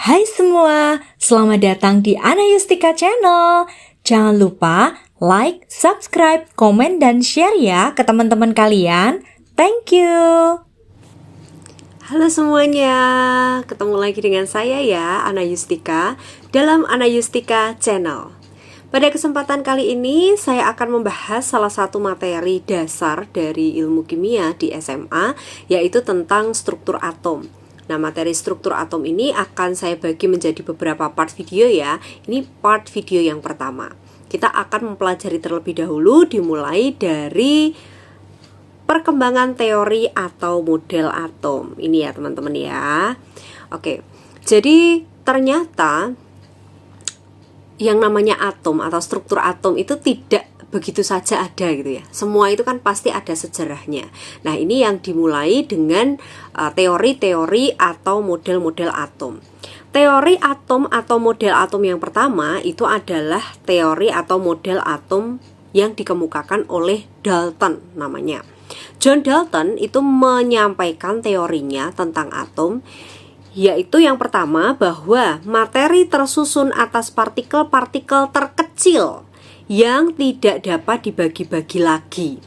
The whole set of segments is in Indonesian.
Hai semua, selamat datang di Ana Yustika Channel. Jangan lupa like, subscribe, komen, dan share ya ke teman-teman kalian. Thank you. Halo semuanya, ketemu lagi dengan saya ya, Ana Yustika, dalam Ana Yustika Channel. Pada kesempatan kali ini, saya akan membahas salah satu materi dasar dari ilmu kimia di SMA, yaitu tentang struktur atom. Nah, materi struktur atom ini akan saya bagi menjadi beberapa part video ya. Ini part video yang pertama. Kita akan mempelajari terlebih dahulu dimulai dari perkembangan teori atau model atom. Ini ya teman-teman ya. Oke, jadi ternyata yang namanya atom atau struktur atom itu tidak begitu saja ada gitu ya. Semua itu kan pasti ada sejarahnya. Nah, ini yang dimulai dengan teori-teori atau model-model atom. Teori atom atau model atom yang pertama itu adalah teori atau model atom yang dikemukakan oleh Dalton namanya. John Dalton itu menyampaikan teorinya tentang atom, yaitu yang pertama bahwa materi tersusun atas partikel-partikel terkecil yang tidak dapat dibagi-bagi lagi,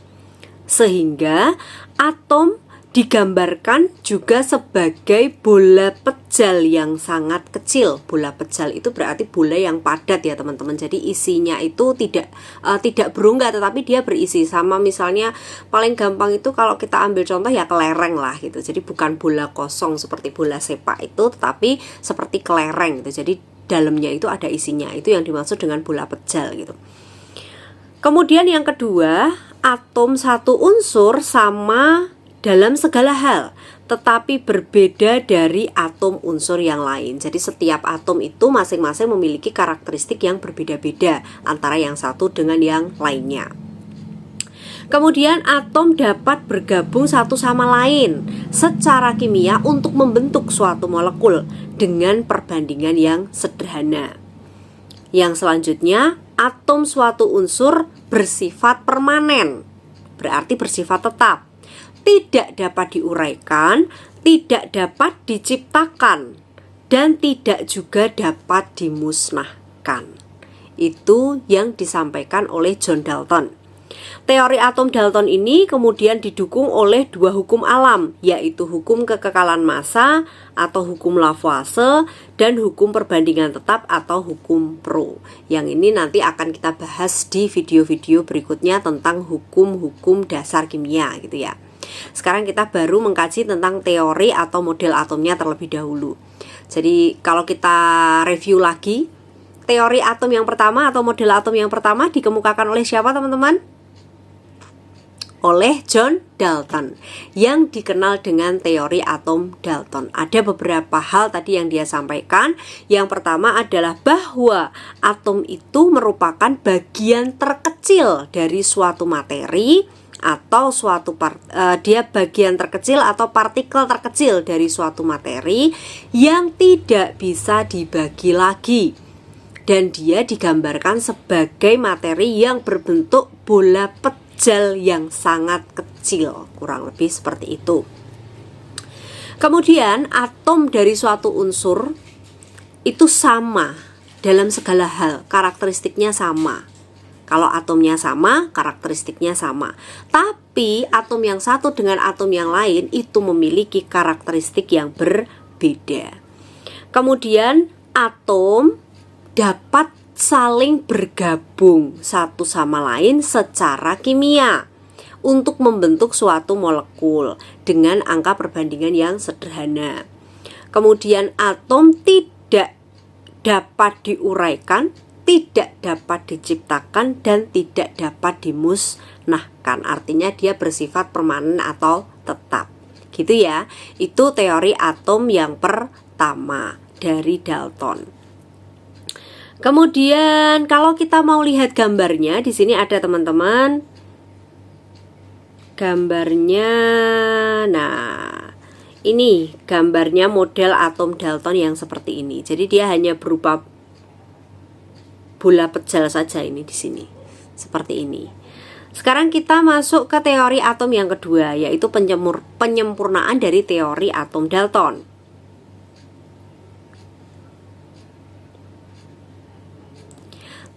sehingga atom digambarkan juga sebagai bola pejal yang sangat kecil. Bola pejal itu berarti bola yang padat ya teman-teman. Jadi isinya itu tidak berongga, tetapi dia berisi. Sama misalnya paling gampang itu kalau kita ambil contoh ya kelereng lah gitu. Jadi bukan bola kosong seperti bola sepak itu, tetapi seperti kelereng gitu. Jadi dalamnya itu ada isinya. Itu yang dimaksud dengan bola pejal gitu. Kemudian yang kedua, atom satu unsur sama dalam segala hal, tetapi berbeda dari atom unsur yang lain. Jadi setiap atom itu masing-masing memiliki karakteristik yang berbeda-beda antara yang satu dengan yang lainnya. Kemudian atom dapat bergabung satu sama lain secara kimia untuk membentuk suatu molekul dengan perbandingan yang sederhana. Yang selanjutnya, atom suatu unsur bersifat permanen, berarti bersifat tetap, tidak dapat diuraikan, tidak dapat diciptakan, dan tidak juga dapat dimusnahkan. Itu yang disampaikan oleh John Dalton. Teori atom Dalton ini kemudian didukung oleh dua hukum alam, yaitu hukum kekekalan massa atau hukum Lavoisier dan hukum perbandingan tetap atau hukum Pro. Yang ini nanti akan kita bahas di video-video berikutnya tentang hukum-hukum dasar kimia gitu ya. Sekarang kita baru mengkaji tentang teori atau model atomnya terlebih dahulu. Jadi kalau kita review lagi, teori atom yang pertama atau model atom yang pertama dikemukakan oleh siapa teman-teman? Oleh John Dalton, yang dikenal dengan teori atom Dalton. Ada beberapa hal tadi yang dia sampaikan. Yang pertama adalah bahwa atom itu merupakan bagian terkecil dari suatu materi atau dia bagian terkecil atau partikel terkecil dari suatu materi yang tidak bisa dibagi lagi, dan dia digambarkan sebagai materi yang berbentuk bola pejal yang sangat kecil, kurang lebih seperti itu. Kemudian atom dari suatu unsur itu sama dalam segala hal, karakteristiknya sama. Kalau atomnya sama, karakteristiknya sama. Tapi atom yang satu dengan atom yang lain itu memiliki karakteristik yang berbeda. Kemudian atom dapat saling bergabung satu sama lain secara kimia untuk membentuk suatu molekul dengan angka perbandingan yang sederhana. Kemudian atom tidak dapat diuraikan, tidak dapat diciptakan, dan tidak dapat dimusnahkan. Artinya dia bersifat permanen atau tetap. Gitu ya. Itu teori atom yang pertama dari Dalton. Kemudian kalau kita mau lihat gambarnya, di sini ada teman-teman. Gambarnya, nah ini gambarnya model atom Dalton yang seperti ini. Jadi dia hanya berupa bola pejal saja ini di sini. Seperti ini. Sekarang kita masuk ke teori atom yang kedua, yaitu penyempurnaan dari teori atom Dalton.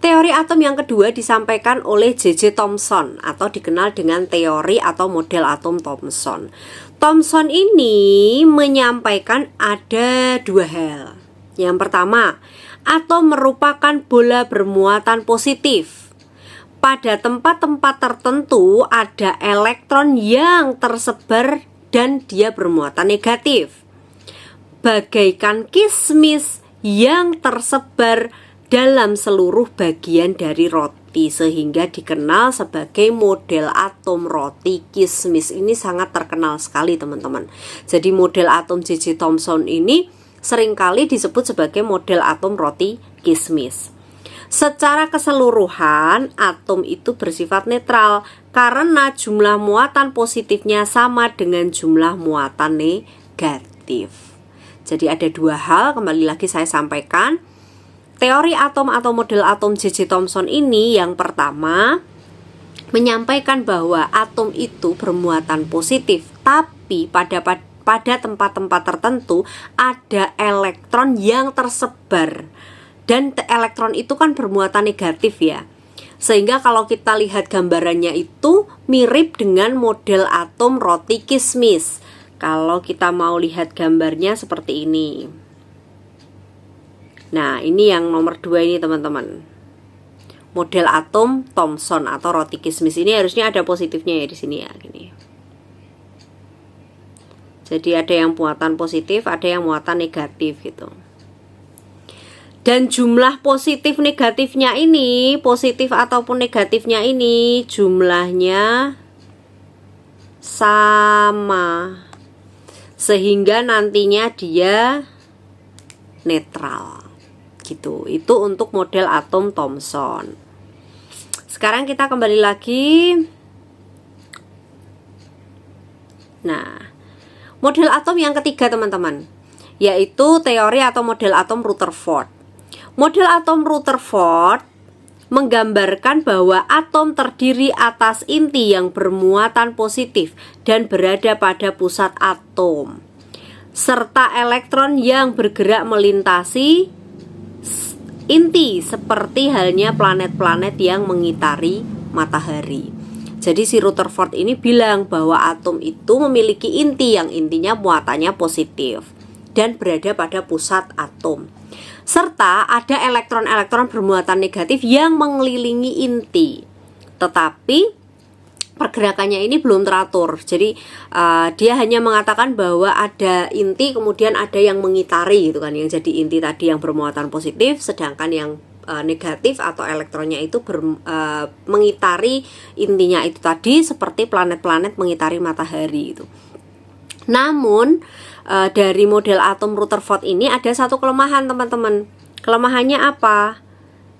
Teori atom yang kedua disampaikan oleh J.J. Thomson atau dikenal dengan teori atau model atom Thomson. Thomson ini menyampaikan ada dua hal. Yang pertama, atom merupakan bola bermuatan positif. Pada tempat-tempat tertentu ada elektron yang tersebar dan dia bermuatan negatif, bagaikan kismis yang tersebar dalam seluruh bagian dari roti, sehingga dikenal sebagai model atom roti kismis. Ini sangat terkenal sekali teman-teman. Jadi model atom J.J. Thomson ini seringkali disebut sebagai model atom roti kismis. Secara keseluruhan, atom itu bersifat netral karena jumlah muatan positifnya sama dengan jumlah muatan negatif. Jadi ada dua hal, kembali lagi saya sampaikan. Teori atom atau model atom J.J. Thomson ini yang pertama menyampaikan bahwa atom itu bermuatan positif, tapi pada tempat-tempat tertentu ada elektron yang tersebar. Dan elektron itu kan bermuatan negatif ya. Sehingga kalau kita lihat gambarannya itu mirip dengan model atom roti kismis. Kalau kita mau lihat gambarnya seperti ini. Nah, ini yang nomor 2 ini teman-teman. Model atom Thomson atau roti kismis ini harusnya ada positifnya ya di sini ya, gini. Jadi ada yang muatan positif, ada yang muatan negatif gitu. Dan jumlah positif negatifnya ini, positif ataupun negatifnya ini jumlahnya sama. Sehingga nantinya dia netral. Gitu. Itu untuk model atom Thomson. Sekarang kita kembali lagi. Nah, model atom yang ketiga teman-teman, yaitu teori atau model atom Rutherford. Model atom Rutherford menggambarkan bahwa atom terdiri atas inti yang bermuatan positif dan berada pada pusat atom, serta elektron yang bergerak melintasi inti seperti halnya planet-planet yang mengitari matahari. Jadi si Rutherford ini bilang bahwa atom itu memiliki inti yang intinya muatannya positif dan berada pada pusat atom, serta ada elektron-elektron bermuatan negatif yang mengelilingi inti. Tetapi pergerakannya ini belum teratur. Jadi dia hanya mengatakan bahwa ada inti, kemudian ada yang mengitari gitu kan. Yang jadi inti tadi yang bermuatan positif, sedangkan yang negatif atau elektronnya itu mengitari intinya itu tadi, seperti planet-planet mengitari matahari itu. Namun dari model atom Rutherford ini ada satu kelemahan teman-teman. Kelemahannya apa?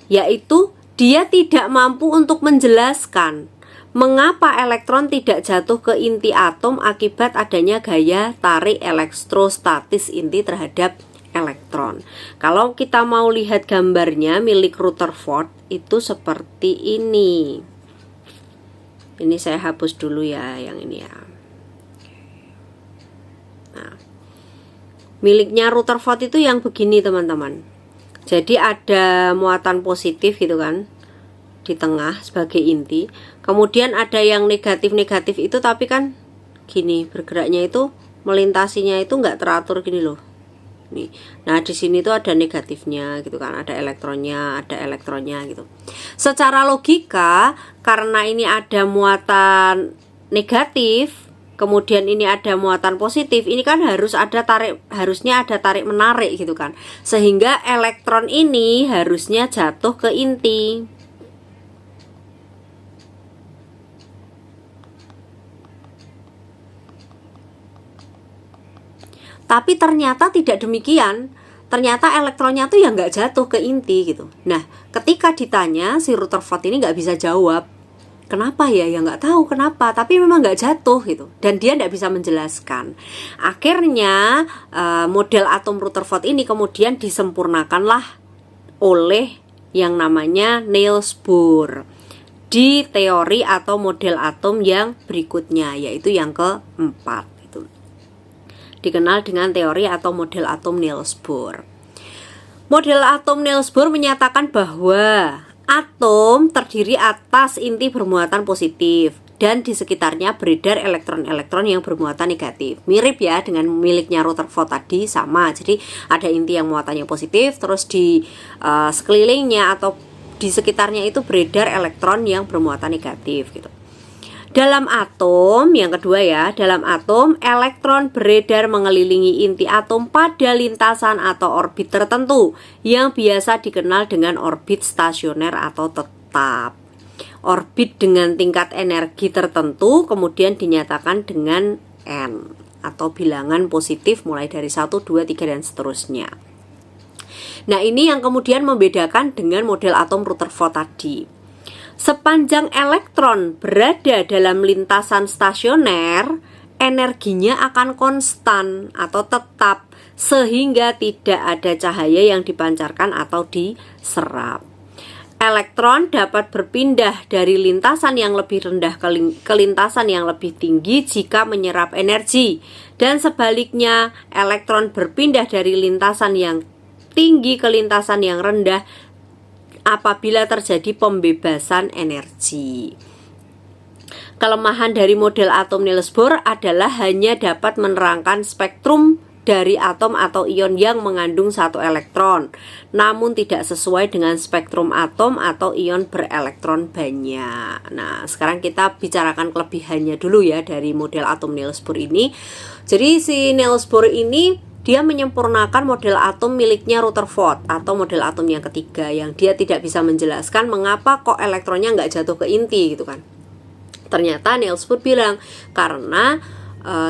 Yaitu dia tidak mampu untuk menjelaskan mengapa elektron tidak jatuh ke inti atom akibat adanya gaya tarik elektrostatis inti terhadap elektron. Kalau kita mau lihat gambarnya milik Rutherford itu seperti ini. Ini saya hapus dulu ya yang ini ya. Nah, miliknya Rutherford itu yang begini teman-teman. Jadi ada muatan positif gitu kan di tengah sebagai inti. Kemudian ada yang negatif-negatif itu, tapi kan gini bergeraknya itu, melintasinya itu nggak teratur gini loh. Nih. Nah, di sini tuh ada negatifnya gitu kan, ada elektronnya gitu. Secara logika, karena ini ada muatan negatif, kemudian ini ada muatan positif, ini kan harusnya ada tarik menarik gitu kan. Sehingga elektron ini harusnya jatuh ke inti. Tapi ternyata tidak demikian. Ternyata elektronnya tuh ya nggak jatuh ke inti gitu. Nah, ketika ditanya, si Rutherford ini nggak bisa jawab. Kenapa ya? Ya nggak tahu kenapa. Tapi memang nggak jatuh gitu. Dan dia nggak bisa menjelaskan. Akhirnya model atom Rutherford ini kemudian disempurnakanlah oleh yang namanya Niels Bohr di teori atau model atom yang berikutnya, yaitu yang keempat. Dikenal dengan teori atau model atom Niels Bohr. Model atom Niels Bohr menyatakan bahwa Atom terdiri atas inti bermuatan positif dan di sekitarnya beredar elektron-elektron yang bermuatan negatif. Mirip ya dengan miliknya Rutherford tadi, sama. Jadi ada inti yang muatannya positif, terus di sekelilingnya atau di sekitarnya itu beredar elektron yang bermuatan negatif gitu. Dalam atom, yang kedua ya, dalam atom elektron beredar mengelilingi inti atom pada lintasan atau orbit tertentu yang biasa dikenal dengan orbit stasioner atau tetap. Orbit dengan tingkat energi tertentu kemudian dinyatakan dengan N atau bilangan positif mulai dari 1, 2, 3 dan seterusnya. Nah, ini yang kemudian membedakan dengan model atom Rutherford tadi. Sepanjang elektron berada dalam lintasan stasioner, energinya akan konstan atau tetap sehingga tidak ada cahaya yang dipancarkan atau diserap. Elektron dapat berpindah dari lintasan yang lebih rendah ke lintasan yang lebih tinggi jika menyerap energi, dan sebaliknya elektron berpindah dari lintasan yang tinggi ke lintasan yang rendah apabila terjadi pembebasan energi. Kelemahan dari model atom Niels Bohr adalah hanya dapat menerangkan spektrum dari atom atau ion yang mengandung satu elektron, namun tidak sesuai dengan spektrum atom atau ion berelektron banyak. Nah, sekarang kita bicarakan kelebihannya dulu ya dari model atom Niels Bohr ini. Jadi si Niels Bohr ini dia menyempurnakan model atom miliknya Rutherford atau model atom yang ketiga, yang dia tidak bisa menjelaskan mengapa kok elektronnya nggak jatuh ke inti gitu kan. Ternyata Niels Bohr bilang karena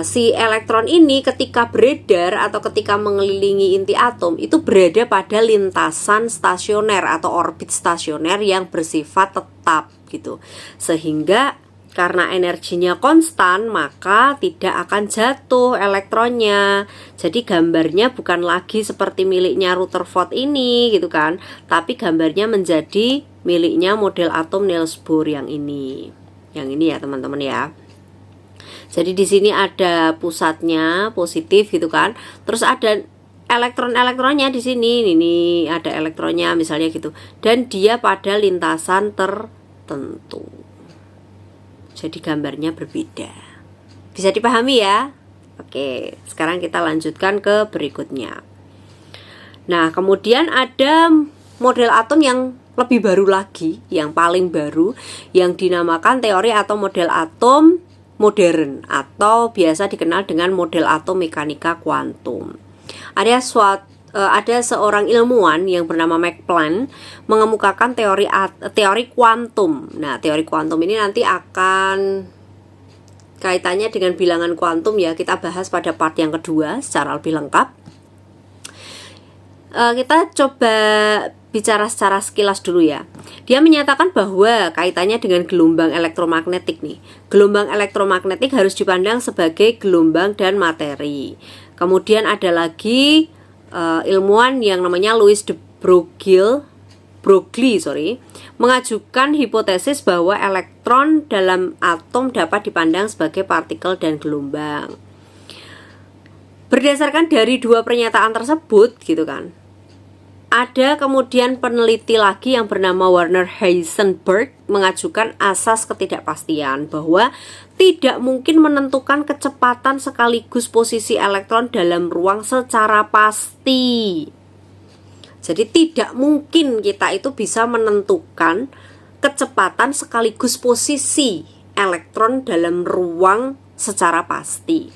si elektron ini ketika beredar atau ketika mengelilingi inti atom itu berada pada lintasan stasioner atau orbit stasioner yang bersifat tetap gitu. Sehingga karena energinya konstan, maka tidak akan jatuh elektronnya. Jadi gambarnya bukan lagi seperti miliknya Rutherford ini gitu kan, tapi gambarnya menjadi miliknya model atom Niels Bohr yang ini. Yang ini ya teman-teman ya. Jadi di sini ada pusatnya positif gitu kan. Terus ada elektron-elektronnya di sini. Ini ada elektronnya misalnya gitu. Dan dia pada lintasan tertentu. Jadi gambarnya berbeda. Bisa dipahami ya? Oke, sekarang kita lanjutkan ke berikutnya. Nah, kemudian ada model atom yang lebih baru lagi, yang paling baru, yang dinamakan teori atau model atom modern atau biasa dikenal dengan model atom mekanika kuantum. Ada seorang ilmuwan yang bernama Max Planck mengemukakan teori kuantum. Nah, teori kuantum ini nanti akan kaitannya dengan bilangan kuantum ya. Kita bahas pada part yang kedua secara lebih lengkap. Kita coba bicara secara sekilas dulu ya. Dia menyatakan bahwa kaitannya dengan gelombang elektromagnetik nih. Gelombang elektromagnetik harus dipandang sebagai gelombang dan materi. Kemudian ada lagi ilmuwan yang namanya Louis de Broglie mengajukan hipotesis bahwa elektron dalam atom dapat dipandang sebagai partikel dan gelombang. Berdasarkan dari dua pernyataan tersebut gitu kan, ada kemudian peneliti lagi yang bernama Werner Heisenberg mengajukan asas ketidakpastian bahwa tidak mungkin menentukan kecepatan sekaligus posisi elektron dalam ruang secara pasti. Jadi tidak mungkin kita itu bisa menentukan kecepatan sekaligus posisi elektron dalam ruang secara pasti.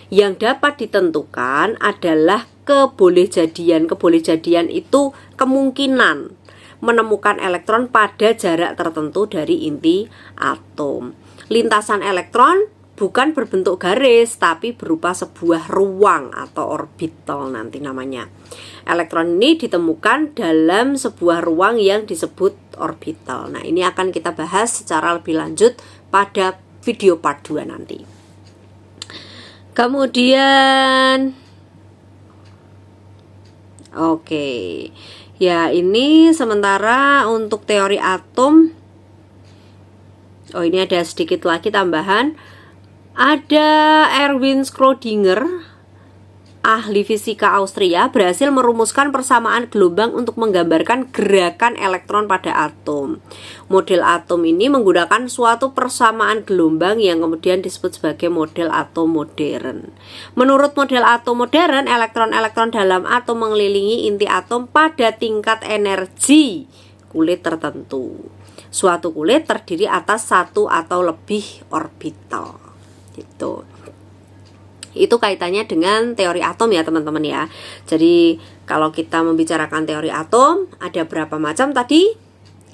Yang dapat ditentukan adalah kebolehjadian. Kebolehjadian itu kemungkinan menemukan elektron pada jarak tertentu dari inti atom. Lintasan elektron bukan berbentuk garis, tapi berupa sebuah ruang atau orbital nanti namanya. Elektron ini ditemukan dalam sebuah ruang yang disebut orbital. Nah, ini akan kita bahas secara lebih lanjut pada video part 2 nanti. Kemudian ya ini sementara untuk teori atom. Ini ada sedikit lagi tambahan. Ada Erwin Schrödinger ahli fisika Austria berhasil merumuskan persamaan gelombang untuk menggambarkan gerakan elektron pada atom. Model atom ini menggunakan suatu persamaan gelombang yang kemudian disebut sebagai model atom modern. Menurut model atom modern, elektron-elektron dalam atom mengelilingi inti atom pada tingkat energi kulit tertentu. Suatu kulit terdiri atas satu atau lebih orbital. Gitu. Itu kaitannya dengan teori atom ya teman-teman ya. Jadi kalau kita membicarakan teori atom, ada berapa macam tadi?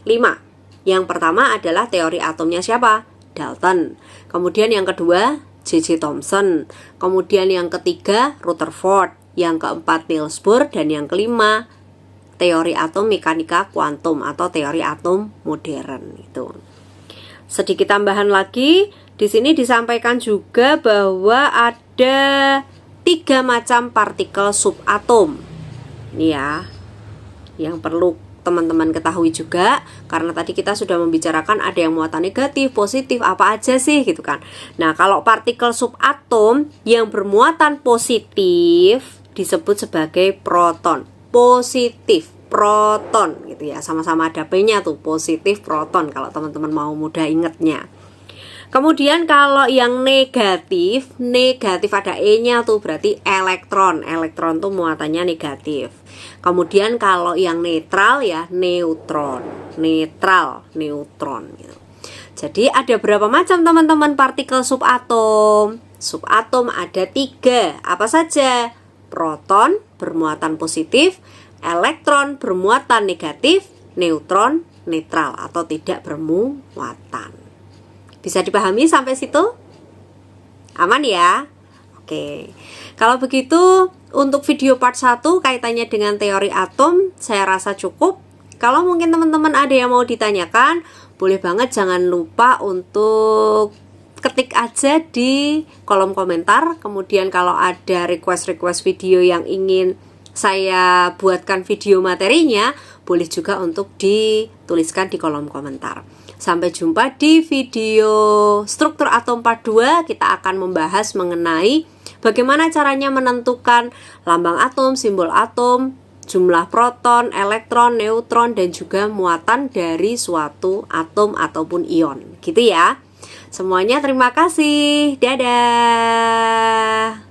5. Yang pertama adalah teori atomnya siapa? Dalton. Kemudian yang kedua J.J. Thomson. Kemudian yang ketiga Rutherford. Yang keempat Niels Bohr. Dan yang kelima teori atom mekanika kuantum atau teori atom modern itu. Sedikit tambahan lagi, di sini disampaikan juga bahwa ada 3 macam partikel subatom. Ini ya, yang perlu teman-teman ketahui juga, karena tadi kita sudah membicarakan ada yang muatan negatif, positif, apa aja sih gitu kan. Nah, kalau partikel subatom yang bermuatan positif disebut sebagai proton. Positif, proton gitu ya, sama-sama ada P-nya tuh, positif proton kalau teman-teman mau mudah ingetnya. Kemudian kalau yang negatif ada E-nya tuh, berarti elektron. Elektron tuh muatannya negatif. Kemudian kalau yang netral ya neutron. Netral, neutron gitu. Jadi ada berapa macam teman-teman partikel subatom? Subatom ada 3. Apa saja? Proton bermuatan positif, elektron bermuatan negatif, neutron netral atau tidak bermuatan. Bisa dipahami sampai situ? Aman ya? Oke. Kalau begitu untuk video part 1 kaitannya dengan teori atom saya rasa cukup. Kalau mungkin teman-teman ada yang mau ditanyakan, boleh banget, jangan lupa untuk ketik aja di kolom komentar. Kemudian kalau ada request video yang ingin saya buatkan video materinya, boleh juga untuk dituliskan di kolom komentar. Sampai jumpa di video struktur atom part 2. Kita akan membahas mengenai bagaimana caranya menentukan lambang atom, simbol atom, jumlah proton, elektron, neutron, dan juga muatan dari suatu atom ataupun ion. Gitu ya. Semuanya terima kasih. Dadah.